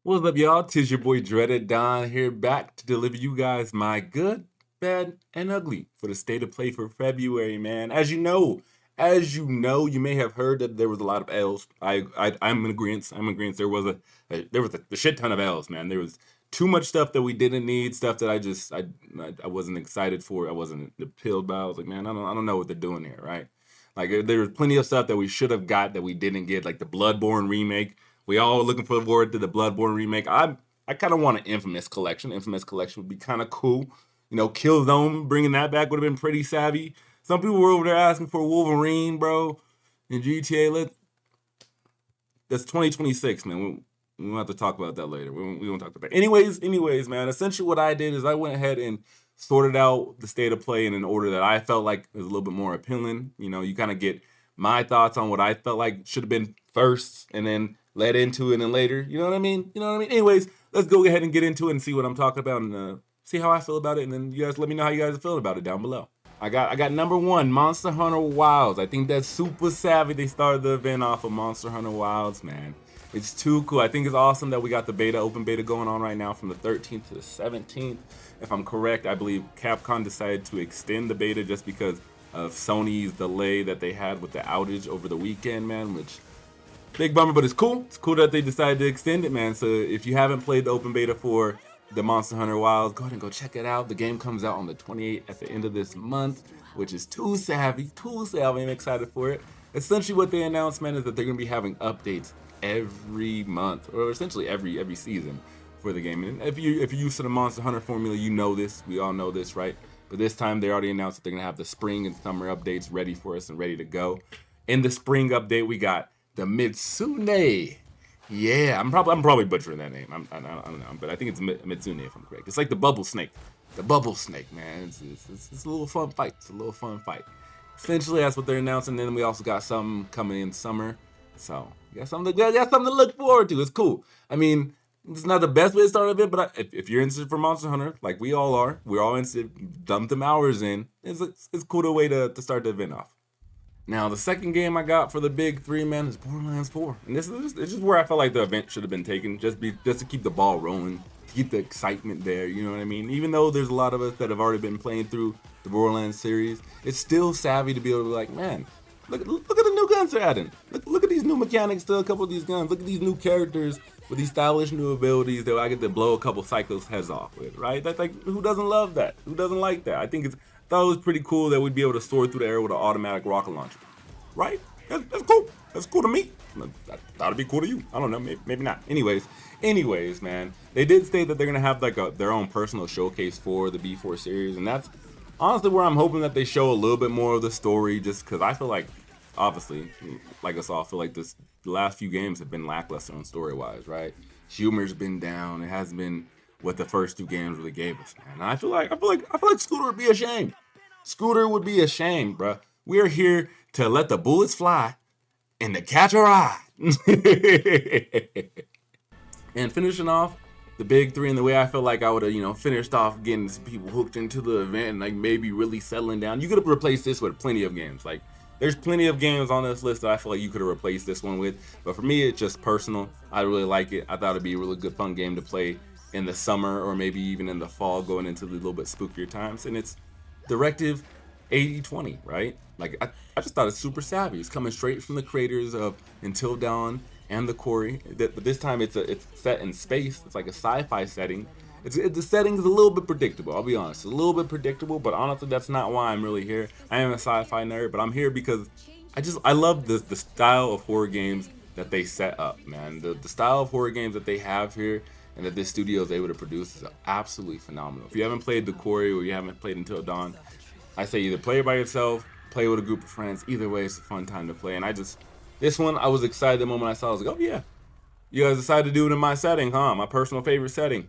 What's up, y'all? Tis your boy Dreaded Don here, back to deliver you guys my good, bad, and ugly for the state of play for February, man. As you may have heard that there was a lot of L's. I'm in agreement. I'm in agreement. There was a shit ton of L's, man. There was too much stuff that we didn't need, stuff that I wasn't excited for. I wasn't appealed by. I was like, man, I don't know what they're doing here, right? Like there was plenty of stuff that we should have got that we didn't get, like the Bloodborne remake. We all looking forward to the Bloodborne remake. I kind of want an Infamous collection. Infamous collection would be kind of cool. Killzone bringing that back would have been pretty savvy. Some people were over there asking for Wolverine, bro, in GTA. That's 2026, man. We won't have to talk about that later. We won't talk about that. Anyways, man. Essentially, what I did is I went ahead and sorted out the state of play in an order that I felt like was a little bit more appealing. You kind of get my thoughts on what I felt like should have been first, and then led into it and later. You know what I mean? Anyways, let's go ahead and get into it and see what I'm talking about and see how I feel about it. And then you guys let me know how you guys are feeling about it down below. I got number one, Monster Hunter Wilds. I think that's super savvy. They started the event off of Monster Hunter Wilds, man. It's too cool. I think it's awesome that we got the open beta going on right now from the 13th to the 17th. If I'm correct, I believe Capcom decided to extend the beta just because of Sony's delay that they had with the outage over the weekend, man, which big bummer, but it's cool. It's cool that they decided to extend it, man. So if you haven't played the open beta for the Monster Hunter Wilds, go ahead and go check it out. The game comes out on the 28th at the end of this month, which is too savvy. I'm excited for it. Essentially what they announced, man, is that they're going to be having updates every month, or essentially every season for the game. And if you're used to the Monster Hunter formula, you know this. We all know this, right? But this time they already announced that they're going to have the spring and summer updates ready for us and ready to go. In the spring update, we got the Mitsune. Yeah, I'm probably butchering that name. I don't know, but I think it's Mitsune if I'm correct. It's like the bubble snake. The bubble snake, man. It's a little fun fight. It's a little fun fight. Essentially, that's what they're announcing. Then we also got something coming in summer. So you got something to look forward to. It's cool. I mean, it's not the best way to start a bit, but if you're interested for Monster Hunter, like we all are, we're all interested. Dump them hours in. It's cool to way to start the event off. Now, the second game I got for the big three, man, is Borderlands 4. And this is where I felt like the event should have been taken, just to keep the ball rolling, to keep the excitement there, you know what I mean? Even though there's a lot of us that have already been playing through the Borderlands series, it's still savvy to be able to be like, man, look at the new guns they're adding. Look at these new mechanics to a couple of these guns. Look at these new characters with these stylish new abilities that I get to blow a couple cycles heads off with, right? That's like, who doesn't love that? Who doesn't like that? I thought it was pretty cool that we'd be able to soar through the air with an automatic rocket launcher, right? That's cool. That's cool to me. I thought it'd be cool to you. I don't know, maybe not. Anyways, man, they did state that they're gonna have like their own personal showcase for the B4 series, and that's honestly where I'm hoping that they show a little bit more of the story, just because I feel like, obviously, like us all, feel like the last few games have been lackluster on story-wise, right? Humor's been down. It hasn't been what the first two games really gave us, man. And I feel like Scooter would be ashamed. Scooter would be ashamed, bruh. We're here to let the bullets fly and to catch a ride. And finishing off the big three in the way I feel like I would have, finished off getting some people hooked into the event and like maybe really settling down. You could have replaced this with plenty of games. Like there's plenty of games on this list that I feel like you could have replaced this one with. But for me, it's just personal. I really like it. I thought it'd be a really good, fun game to play in the summer or maybe even in the fall, going into the little bit spookier times. And it's Directive 8020, right? Like I just thought it's super savvy. It's coming straight from the creators of Until Dawn and the Quarry. But this time it's set in space. It's like a sci-fi setting. The setting is a little bit predictable. I'll be honest, it's a little bit predictable. But honestly, that's not why I'm really here. I am a sci-fi nerd, but I'm here because I love the style of horror games that they set up, man. The style of horror games that they have here and that this studio is able to produce is absolutely phenomenal. If you haven't played the Quarry or you haven't played Until Dawn, I say either play it by yourself, play with a group of friends. Either way, it's a fun time to play. And this one, I was excited the moment I saw it. I was like, oh yeah, you guys decided to do it in my setting, huh? My personal favorite setting.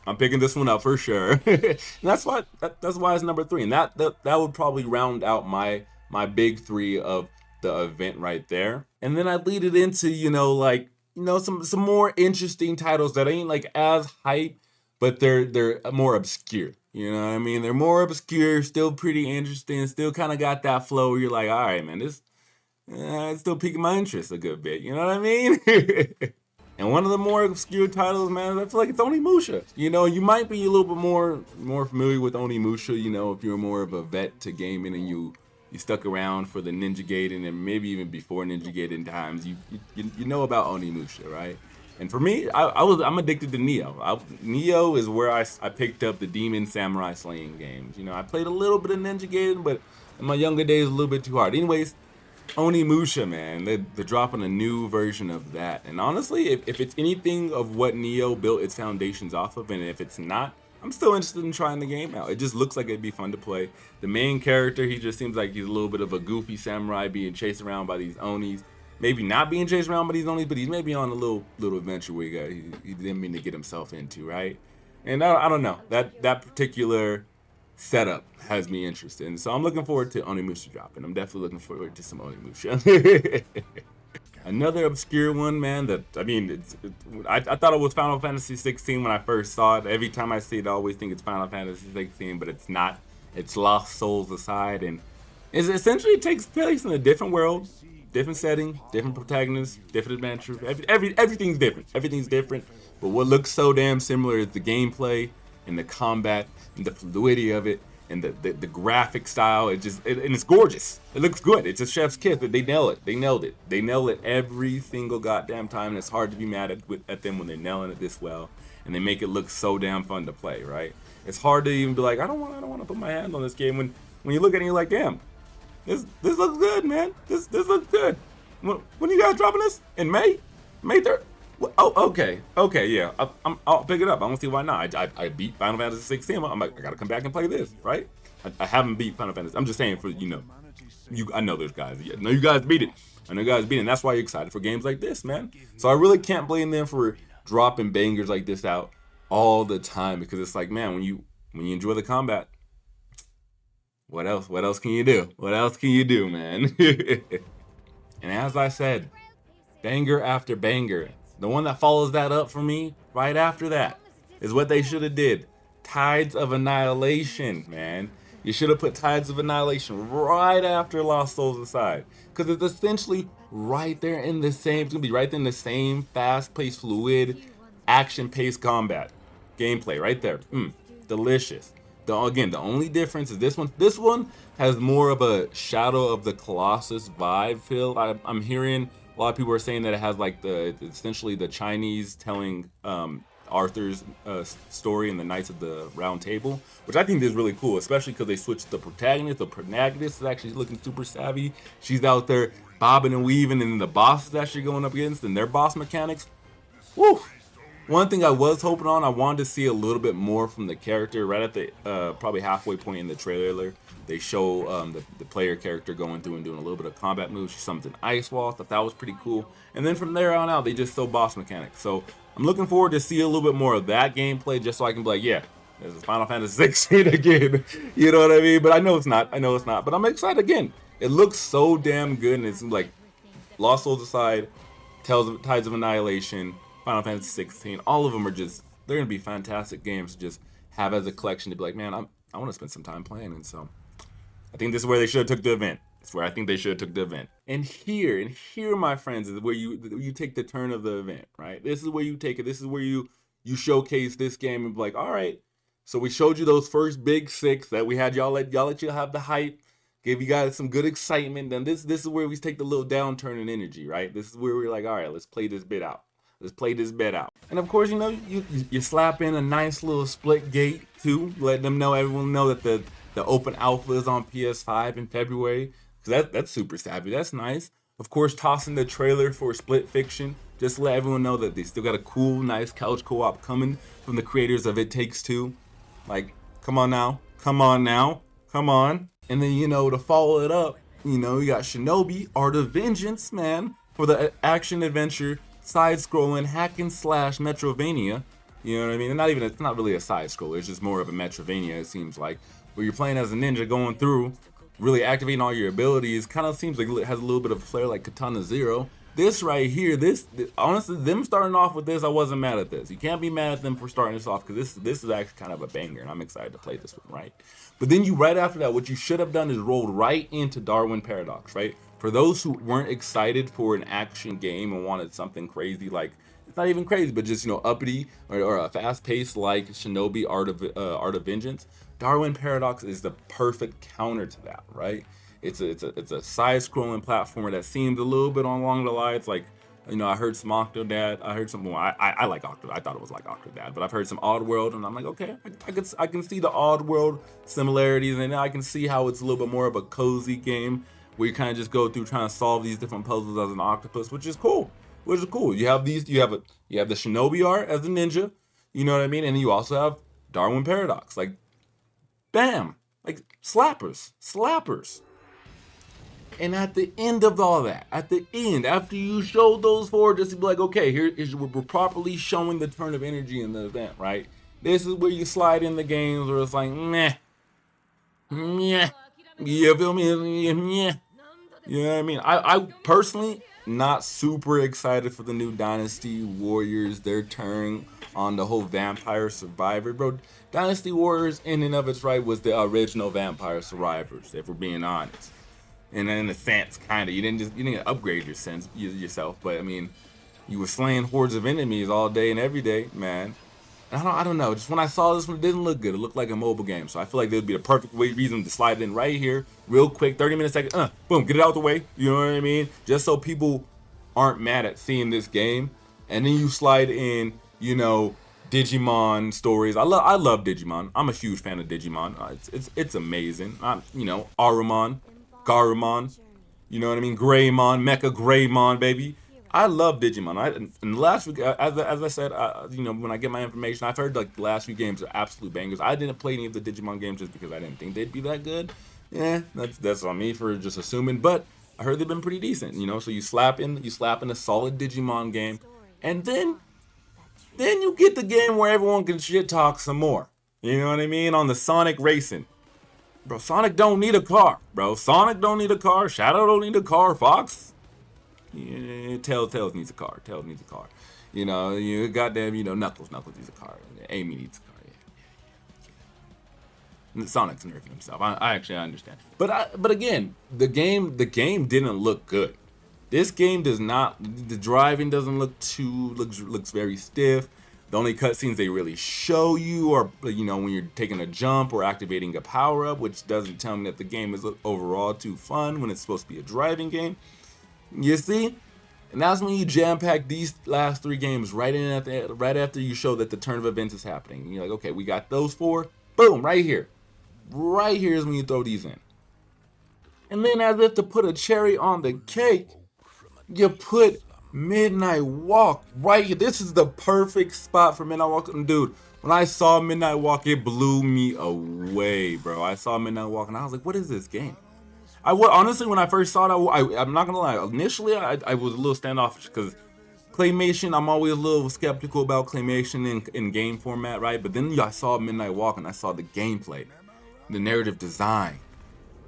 I'm picking this one up for sure. And that's why it's number three. And that would probably round out my big three of the event right there. And then I'd lead it into, some more interesting titles that ain't like as hype, but they're more obscure. You know what I mean? They're more obscure, still pretty interesting, still kind of got that flow where you're like, all right, man, this it's still piquing my interest a good bit. You know what I mean? And one of the more obscure titles, man, I feel like it's Onimusha. You know, you might be a little bit more familiar with Onimusha, you know, if you're more of a vet to gaming and you stuck around for the Ninja Gaiden and maybe even before Ninja Gaiden times, you know about Onimusha, right? And for me, I'm addicted to Neo. Neo is where I picked up the Demon Samurai slaying games. You know, I played a little bit of Ninja Gaiden, but in my younger days, a little bit too hard. Anyways, Onimusha, man, they're dropping a new version of that. And honestly, if it's anything of what Neo built its foundations off of, and if it's not, I'm still interested in trying the game out. It just looks like it'd be fun to play. The main character, he just seems like he's a little bit of a goofy samurai being chased around by these Onis. Maybe not being chased around by these Onis, but he's maybe on a little adventure where he didn't mean to get himself into, right? And I don't know. That particular setup has me interested. And so I'm looking forward to Onimusha dropping. I'm definitely looking forward to some Onimusha. Another obscure one, man. That I mean, I thought it was Final Fantasy 16 when I first saw it. Every time I see it, I always think it's Final Fantasy 16, but it's not. It's Lost Souls Aside, and it essentially takes place in a different world, different setting, different protagonist, different adventure. Everything's different. Everything's different. But what looks so damn similar is the gameplay and the combat and the fluidity of it and the graphic style. And it's gorgeous. It looks good. It's a chef's kiss. They nail it. They nailed it. They nail it every single goddamn time. And it's hard to be mad at them when they're nailing it this well. And they make it look so damn fun to play, right? It's hard to even be like, I don't want to put my hand on this game when you look at it, you're like, damn, this looks good, man. This looks good. When you guys dropping this in May? May 3rd? Oh, okay, yeah. I'll pick it up. I don't see why not. I beat Final Fantasy 16. I'm like, I gotta come back and play this, right? I haven't beat Final Fantasy. I'm just saying for I know there's guys. I know you guys beat it. I know you guys beat it. And that's why you're excited for games like this, man. So I really can't blame them for dropping bangers like this out all the time because it's like, man, when you enjoy the combat, what else? What else can you do? What else can you do, man? And as I said, banger after banger. The one that follows that up for me, right after that, is what they should have did. Tides of Annihilation, man. You should have put Tides of Annihilation right after Lost Souls Aside. Because it's essentially right there in the same, it's going to be right there in the same fast-paced, fluid, action-paced combat. Gameplay, right there. Delicious. Again, the only difference is this one has more of a Shadow of the Colossus vibe feel. I'm hearing a lot of people are saying that it has like essentially the Chinese telling Arthur's story in the Knights of the Round Table, which I think is really cool, especially because they switched the protagonist. The protagonist is actually looking super savvy. She's out there bobbing and weaving, and then the boss is actually going up against, and their boss mechanics. Woo! One thing I was hoping on, I wanted to see a little bit more from the character. Right at the probably halfway point in the trailer, they show the player character going through and doing a little bit of combat moves. She summons an ice wall. I thought that was pretty cool. And then from there on out, they just show boss mechanics. So I'm looking forward to see a little bit more of that gameplay, just so I can be like, yeah, this is Final Fantasy 16 again. You know what I mean? But I know it's not. I know it's not. But I'm excited again. It looks so damn good, and it's like Lost Souls Aside, Tides of Annihilation, Final Fantasy 16, all of them are they're gonna be fantastic games to just have as a collection to be like, man, I want to spend some time playing. And so I think this is where they should have took the event. It's where I think they should have took the event. And here, my friends, is where you take the turn of the event, right? This is where you take it. This is where you showcase this game and be like, all right, so we showed you those first big six that we had y'all let you have the hype, gave you guys some good excitement. Then this is where we take the little downturn in energy, right? This is where we're like, all right, let's play this bit out. Let's play this bet out. And of course, you slap in a nice little split gate too, let everyone know that the open alpha is on PS5 in February. Cause that's super savvy. That's nice. Of course, tossing the trailer for Split Fiction, just to let everyone know that they still got a cool, nice couch co-op coming from the creators of It Takes Two. Like, come on now, come on now, come on. And then to follow it up, you got Shinobi Art of Vengeance, man, for the action adventure side-scrolling hack and slash Metrovania. You know what I mean? It's not really a side-scroller. It's just more of a Metrovania. It seems like where you're playing as a ninja going through, really activating all your abilities. Kind of seems like it has a little bit of a flair like Katana Zero. This right here, this honestly, them starting off with this, I wasn't mad at this. You can't be mad at them for starting this off because this is actually kind of a banger, and I'm excited to play this one, right? But then right after that, what you should have done is rolled right into Darwin Paradox, right? For those who weren't excited for an action game and wanted something crazy like not even crazy, but just uppity or a fast paced like Shinobi Art of Vengeance. Darwin Paradox is the perfect counter to that, right? It's a side scrolling platformer that seems a little bit along the lines like I heard some Octodad. I heard some. Well, I like Octodad. I thought it was like Octodad, but I've heard some Oddworld, and I'm like, okay, I can see the Oddworld similarities, and I can see how it's a little bit more of a cozy game where you kind of just go through trying to solve these different puzzles as an octopus, which is cool. Which is cool. You have these. You have the Shinobi art as the ninja. You know what I mean? And you also have Darwin Paradox. Like, bam, like slappers. And at the end of all that, at the end, after you show those four, just to be like, okay, we're properly showing the turn of energy in the event, right? This is where you slide in the games where it's like, meh, meh, you feel me? Meh. You know what I mean? I personally not super excited for the new Dynasty Warriors, their turn on the whole Vampire Survivor, bro. Dynasty Warriors, in and of its right, was the original Vampire Survivors, if we're being honest. And in a sense, kind of, you didn't upgrade yourself, but I mean, you were slaying hordes of enemies all day and every day, man. I don't know. Just when I saw this one, it didn't look good. It looked like a mobile game, so I feel like there would be the perfect reason to slide it in right here, real quick, 30 minutes, second, boom, get it out the way. You know what I mean? Just so people aren't mad at seeing this game, and then you slide in, Digimon stories. I love Digimon. I'm a huge fan of Digimon. It's amazing. Arumon, Garumon, you know what I mean? Greymon, Mecha Greymon, baby. I love Digimon. And last week, as I said, when I get my information, I've heard like the last few games are absolute bangers. I didn't play any of the Digimon games just because I didn't think they'd be that good. Yeah, that's on me for just assuming. But I heard they've been pretty decent. So you slap in a solid Digimon game, and then you get the game where everyone can shit talk some more. You know what I mean? On the Sonic Racing. Bro, Sonic don't need a car, bro. Sonic don't need a car. Shadow don't need a car. Fox, yeah, Tails needs a car. Tails needs a car. Goddamn, Knuckles needs a car. Amy needs a car. Yeah. Sonic's nerfing himself. I actually understand. But again, the game didn't look good. This game does not. The driving doesn't looks very stiff. The only cutscenes they really show you are, when you're taking a jump or activating a power up, which doesn't tell me that the game is overall too fun when it's supposed to be a driving game. You see, and that's when you jam pack these last three games right after you show that the turn of events is happening. And you're like, okay, we got those four. Boom, right here is when you throw these in. And then, as if to put a cherry on the cake, you put Midnight Walk right here. This is the perfect spot for Midnight Walk. And dude, when I saw Midnight Walk, it blew me away, bro. I saw Midnight Walk and I was like, what is this game? Honestly, when I first saw it, I'm not gonna lie. Initially, I was a little standoffish because claymation, I'm always a little skeptical about claymation in game format, right? But then I saw Midnight Walk and I saw the gameplay, the narrative design.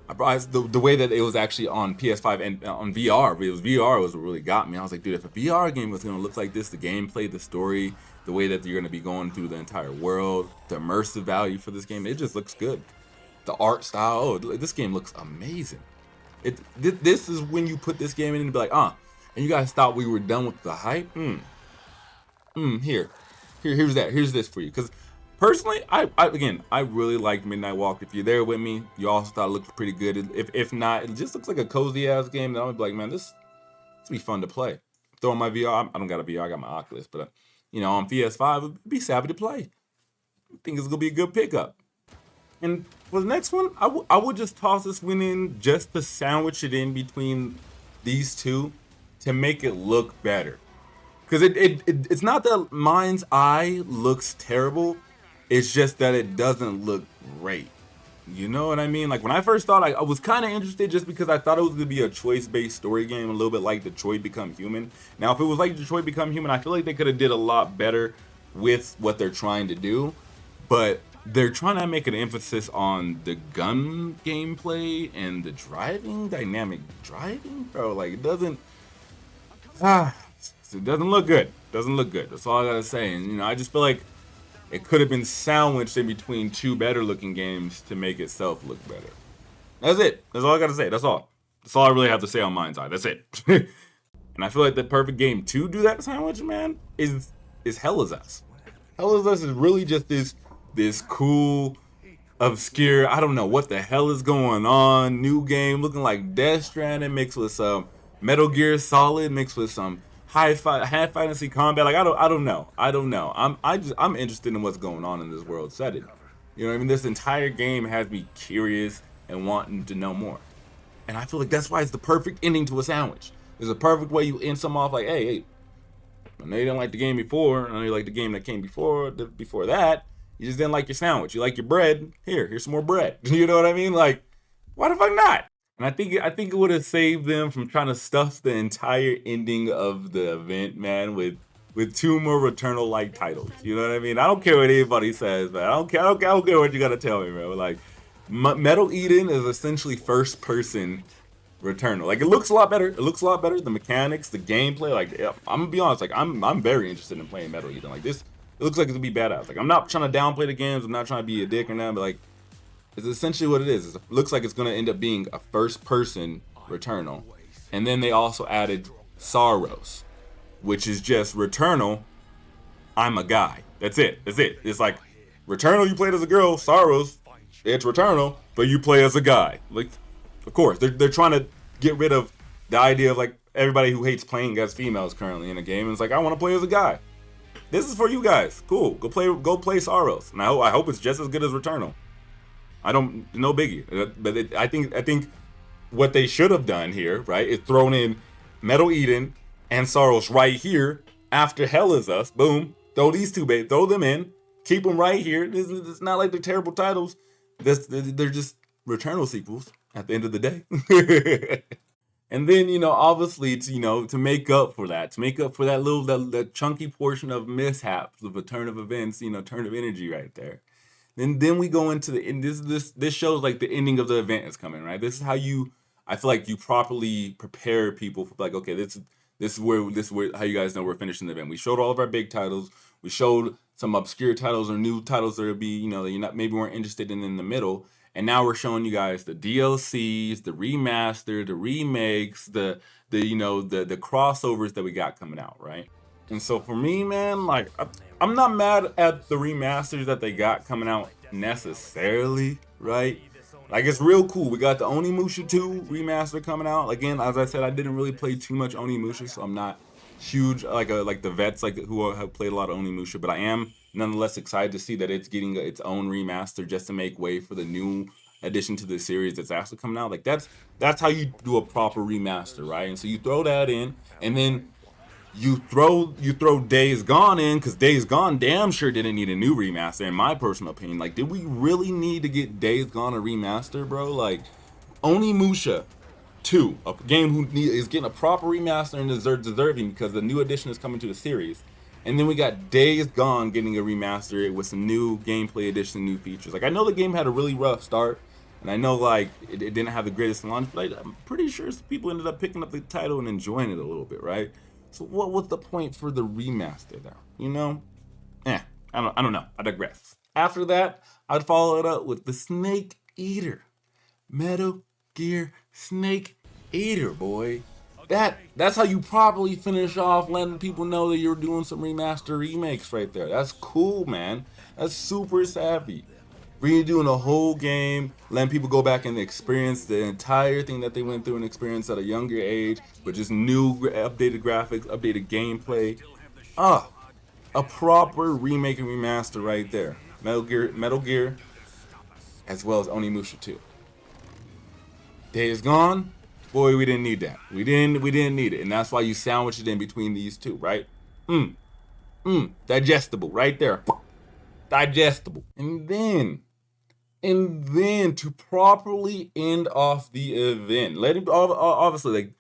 The way that it was actually on PS5 and on VR, VR was what really got me. I was like, dude, if a VR game was going to look like this, the gameplay, the story, the way that you're going to be going through the entire world, the immersive value for this game, it just looks good. The art style, this game looks amazing. This is when you put this game in and be like, and you guys thought we were done with the hype? Here's this for you. Because personally, I really liked Midnight Walk. If you're there with me, you also thought it looked pretty good. If not, it just looks like a cozy ass game that I'm like, man, this be fun to play. Throw on my VR. I don't got a VR. I got my Oculus, but on PS5, it'd be savvy to play. I think it's gonna be a good pickup. And for the next one, I would just toss this one in just to sandwich it in between these two to make it look better. Because it's not that Mind's Eye looks terrible. It's just that it doesn't look great. You know what I mean? Like when I first thought, I was kind of interested just because I thought it was going to be a choice-based story game, a little bit like Detroit Become Human. Now, if it was like Detroit Become Human, I feel like they could have did a lot better with what they're trying to do. But they're trying to make an emphasis on the gun gameplay and the dynamic driving, bro. Like it doesn't look good. Doesn't look good. That's all I gotta say. And I just feel like it could have been sandwiched in between two better looking games to make itself look better. That's it. That's all I gotta say. That's all I really have to say on Mind's Eye. That's it. And And I feel like the perfect game to do that sandwich, man, is Hell is Us. Hell is Us is really just this cool, obscure, I don't know what the hell is going on, new game looking like Death Stranding mixed with some Metal Gear Solid mixed with some high fantasy combat. Like I don't know. I'm interested in what's going on in this world setting. You know what I mean? This entire game has me curious and wanting to know more. And I feel like that's why it's the perfect ending to a sandwich. It's a perfect way you end some off like, hey, I know you didn't like the game before. I know you like the game that came before that. You just didn't like your sandwich. You like your bread. Here's some more bread. You know what I mean? Like, why the fuck not? And I think it would have saved them from trying to stuff the entire ending of the event, man, with two more Returnal like titles. You know what I mean? I don't care what anybody says, man. I don't care what you gotta tell me, bro. Like, Metal Eden is essentially first person Returnal. Like, it looks a lot better. It looks a lot better. The mechanics, the gameplay. Like, yeah, I'm gonna be honest. Like, I'm very interested in playing Metal Eden. Like this, it looks like it's gonna be badass. Like, I'm not trying to downplay the games. I'm not trying to be a dick or nothing. But like, it's essentially what it is. It looks like it's gonna end up being a first person Returnal. And then they also added Saros, which is just Returnal. I'm a guy. That's it. That's it. It's like Returnal. You played as a girl. Saros. It's Returnal, but you play as a guy. Like, of course, they're trying to get rid of the idea of like everybody who hates playing as females currently in a game. And it's like, I want to play as a guy. This is for you guys. Cool. Go play Saros. And I hope it's just as good as Returnal. No biggie. But I think what they should have done here, right, is thrown in Metal Eden and Saros right here after Hell is Us. Boom. Throw these two, babe. Throw them in. Keep them right here. It's not like they're terrible titles. They're just Returnal sequels at the end of the day. And then, obviously, to make up for that, that chunky portion of mishaps, of a turn of events, turn of energy right there. Then we go into and this shows like the ending of the event is coming, right? This is how I feel like you properly prepare people for like, okay, this is where how you guys know we're finishing the event. We showed all of our big titles. We showed some obscure titles or new titles that would be, that you maybe weren't interested in the middle. And now we're showing you guys the DLCs, the remaster, the remakes, the crossovers that we got coming out, right? And so for me, man, like I'm not mad at the remasters that they got coming out necessarily, right? Like, it's real cool. We got the Onimusha 2 remaster coming out. Again, as I said, I didn't really play too much Onimusha, so I'm not huge like the vets like who have played a lot of Onimusha, but I am nonetheless excited to see that it's getting its own remaster just to make way for the new addition to the series that's actually coming out. Like that's how you do a proper remaster, right? And so you throw that in, and then you throw Days Gone in, because Days Gone damn sure didn't need a new remaster in my personal opinion. Like, did we really need to get Days Gone a remaster, bro? Like, Onimusha 2, a game who is getting a proper remaster and deserving because the new edition is coming to the series. And then we got Days Gone getting a remaster with some new gameplay addition, new features. Like, I know the game had a really rough start, and I know like it didn't have the greatest launch, but I'm pretty sure some people ended up picking up the title and enjoying it a little bit, right? So what was the point for the remaster there? I don't know. I digress. After that, I'd follow it up with the Snake Eater. Metal Gear Snake Eater, boy. That's how you properly finish off letting people know that you're doing some remaster remakes right there. That's cool, man. That's super savvy. Redoing a whole game, letting people go back and experience the entire thing that they went through and experience at a younger age, but just new, updated graphics, updated gameplay. A proper remake and remaster right there. Metal Gear, as well as Onimusha 2. Days Gone, boy, we didn't need that. We didn't need it, and that's why you sandwich it in between these two, right? Digestible, right there. Digestible, and then to properly end off the event, obviously like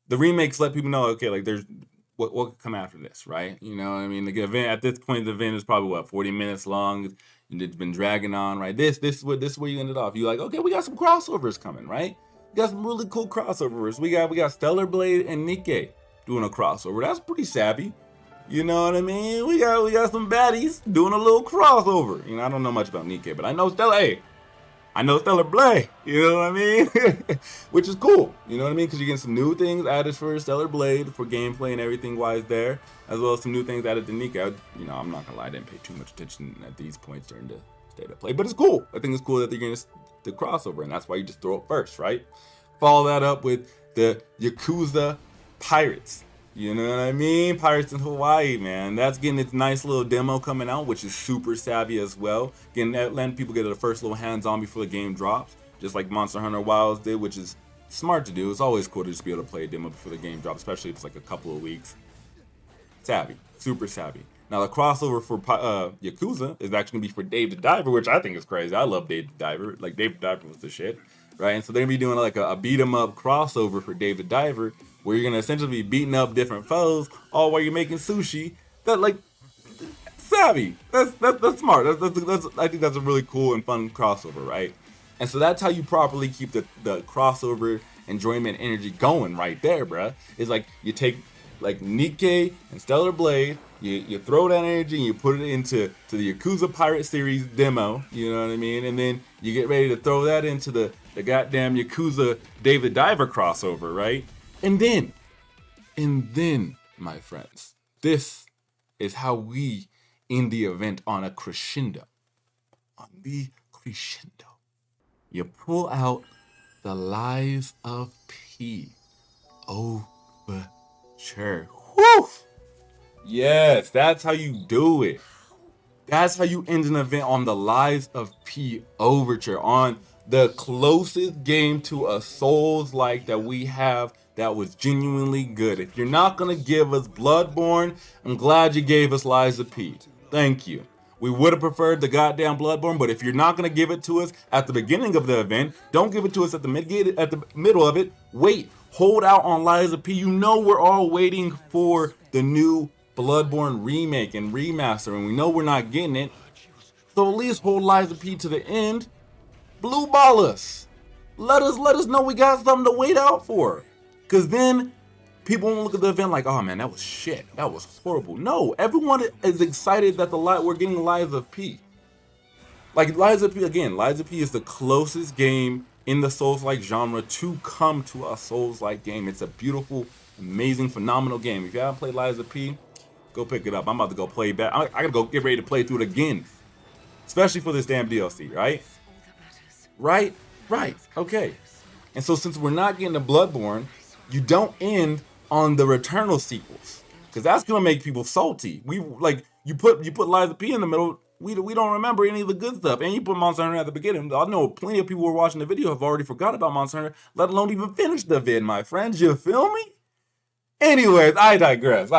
the remakes let people know, okay, like there's what could come after this, right? You know what I mean? The event at this point, the event is probably 40 minutes long, and it's been dragging on, right? This is where you ended off. You're like, okay, we got some crossovers coming, right? We got some really cool crossovers. We got Stellar Blade and Nikke doing a crossover. That's pretty savvy. You know what I mean? We got some baddies doing a little crossover. I don't know much about Nikke, but I know Stellar. Hey, I know Stellar Blade. You know what I mean? Which is cool. You know what I mean? Because you're getting some new things added for Stellar Blade for gameplay and everything wise there, as well as some new things added to Nika. I'm not gonna lie, I didn't pay too much attention at these points during the state of play, but it's cool. I think it's cool that they're getting the crossover, and that's why you just throw it first, right? Follow that up with the Yakuza Pirates. You know what I mean? Pirates in Hawaii, man. That's getting its nice little demo coming out, which is super savvy as well. Letting people get the first little hands-on before the game drops, just like Monster Hunter Wilds did, which is smart to do. It's always cool to just be able to play a demo before the game drops, especially if it's like a couple of weeks. Savvy, super savvy. Now the crossover for Yakuza is actually gonna be for Dave the Diver, which I think is crazy. I love Dave the Diver. Like Dave the Diver was the shit, right? And so they're gonna be doing like a beat 'em up crossover for Dave the Diver, where you're gonna essentially be beating up different foes, all while you're making sushi. That like savvy. That's smart. I think that's a really cool and fun crossover, right? And so that's how you properly keep the crossover enjoyment energy going right there, bruh. It's like you take like Nikkei and Stellar Blade, you throw that energy and you put it into the Yakuza Pirate Series demo, you know what I mean? And then you get ready to throw that into the goddamn Yakuza Dave the Diver crossover, right? And then, my friends, this is how we end the event on a crescendo. On the crescendo. You pull out the Lies of P. Overture. Woo! Yes, that's how you do it. That's how you end an event on the Lies of P Overture, on the closest game to a Souls-like that we have that was genuinely good. If you're not gonna give us Bloodborne, I'm glad you gave us Lies of P. Thank you. We would have preferred the goddamn Bloodborne, but if you're not gonna give it to us at the beginning of the event, don't give it to us at the middle of it. Wait, hold out on Lies of P. You know we're all waiting for the new Bloodborne remake and remaster, and we know we're not getting it. So at least hold Lies of P to the end. Blue ball us. Let us know we got something to wait out for. Cause then people won't look at the event like, oh man, that was shit. That was horrible. No, everyone is excited that we're getting Lies of P. Like Lies of P, again, Lies of P is the closest game in the Souls-like genre to come to a Souls-like game. It's a beautiful, amazing, phenomenal game. If you haven't played Lies of P, go pick it up. I'm about to go play back. I gotta go get ready to play through it again. Especially for this damn DLC, right? Right? Okay. And so since we're not getting a Bloodborne, you don't end on the Returnal sequels. Because that's gonna make people salty. You put Lies of P in the middle, we don't remember any of the good stuff. And you put Monster Hunter at the beginning. I know plenty of people who are watching the video have already forgot about Monster Hunter, let alone even finish the vid, my friends. You feel me? Anyways, I digress.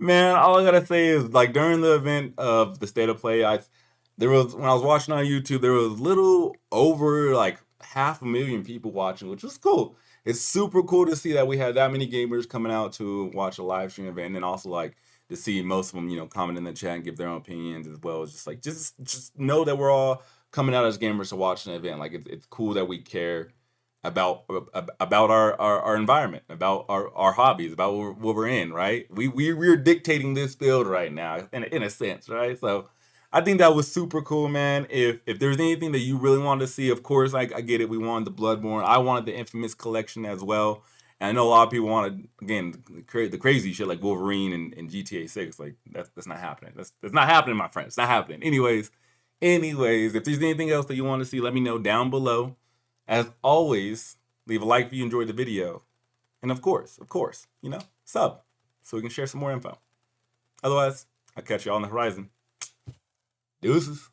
Man, all I gotta say is, like, during the event of the State of Play, when I was watching on YouTube, there was little over like 500,000 people watching, which was cool. It's super cool to see that we had that many gamers coming out to watch a live stream event, and then also like to see most of them, comment in the chat and give their own opinions, as well as just know that we're all coming out as gamers to watch an event. Like it's cool that we care about our environment, about our hobbies, about what we're in, right? We're dictating this field right now in a sense, right? So I think that was super cool, man. If there's anything that you really wanted to see, of course, I get it. We wanted the Bloodborne. I wanted the Infamous collection as well. And I know a lot of people wanted, again, the crazy shit like Wolverine and GTA 6. Like that's not happening. That's not happening, my friends. It's not happening. Anyways, if there's anything else that you want to see, let me know down below. As always, leave a like if you enjoyed the video. And of course, sub so we can share some more info. Otherwise, I'll catch you all on the horizon. Deuces.